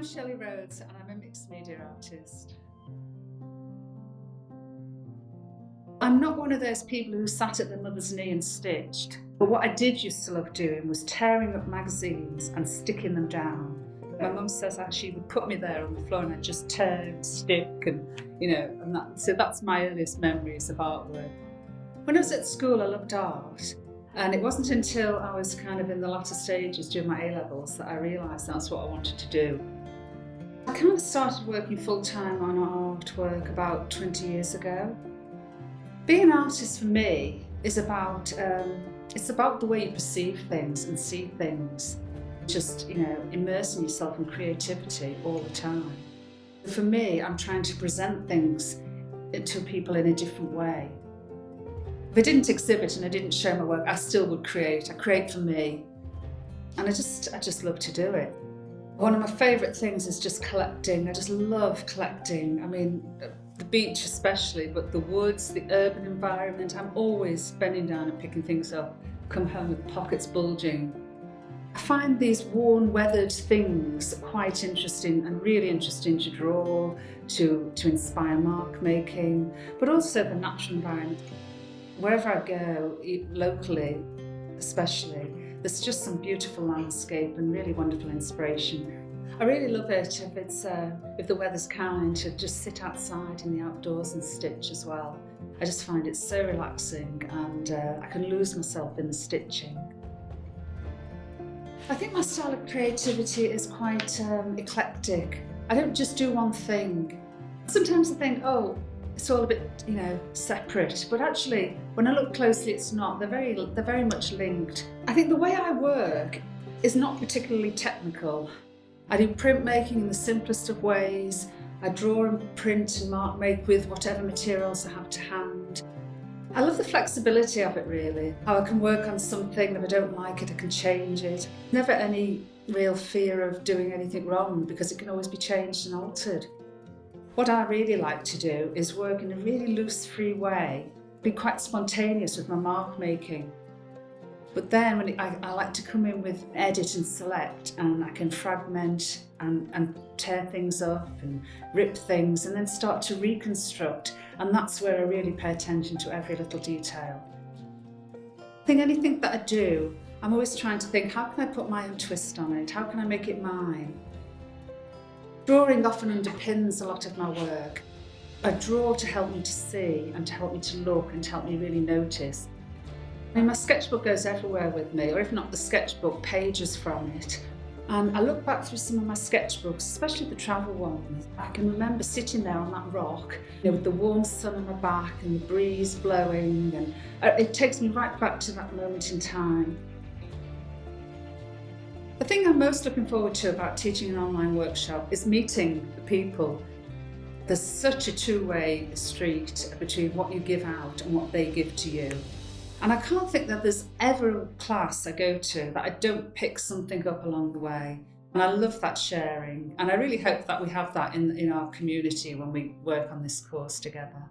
I'm Shelley Rhode and I'm a mixed media artist. I'm not one of those people who sat at their mother's knee and stitched, but what I did used to love doing was tearing up magazines and sticking them down. My mum says that she would put me there on the floor and I'd just tear and stick so that's my earliest memories of artwork. When I was at school I loved art, and it wasn't until I was kind of in the latter stages during my A-levels that I realised that's what I wanted to do. I kind of started working full-time on artwork about 20 years ago. Being an artist for me is about the way you perceive things and see things. Just, immersing yourself in creativity all the time. For me, I'm trying to present things to people in a different way. If I didn't exhibit and I didn't show my work, I still would create. I create for me, and I just love to do it. One of my favourite things is just collecting. I just love collecting. I mean, the beach especially, but the woods, the urban environment. I'm always bending down and picking things up. Come home with pockets bulging. I find these worn, weathered things quite interesting and really interesting to draw, to inspire mark making, but also the natural environment. Wherever I go, locally especially, there's just some beautiful landscape and really wonderful inspiration. I really love it if the weather's kind, to just sit outside in the outdoors and stitch as well. I just find it so relaxing, and I can lose myself in the stitching. I think my style of creativity is quite eclectic. I don't just do one thing. Sometimes I think, oh, it's all a bit, separate, but actually, when I look closely, it's not. They're very much linked. I think the way I work is not particularly technical. I do printmaking in the simplest of ways. I draw and print and mark make with whatever materials I have to hand. I love the flexibility of it, really. How I can work on something, if I don't like it, I can change it. Never any real fear of doing anything wrong, because it can always be changed and altered. What I really like to do is work in a really loose, free way, be quite spontaneous with my mark making. But then I like to come in with edit and select, and I can fragment and tear things up and rip things and then start to reconstruct, and that's where I really pay attention to every little detail. I think anything that I do, I'm always trying to think, how can I put my own twist on it? How can I make it mine? Drawing often underpins a lot of my work. I draw to help me to see and to help me to look and to help me really notice. I mean, my sketchbook goes everywhere with me, or if not the sketchbook, pages from it. And I look back through some of my sketchbooks, especially the travel ones. I can remember sitting there on that rock, with the warm sun on my back and the breeze blowing, and it takes me right back to that moment in time. The thing I'm most looking forward to about teaching an online workshop is meeting the people. There's such a two-way street between what you give out and what they give to you. And I can't think that there's ever a class I go to that I don't pick something up along the way. And I love that sharing. And I really hope that we have that in our community when we work on this course together.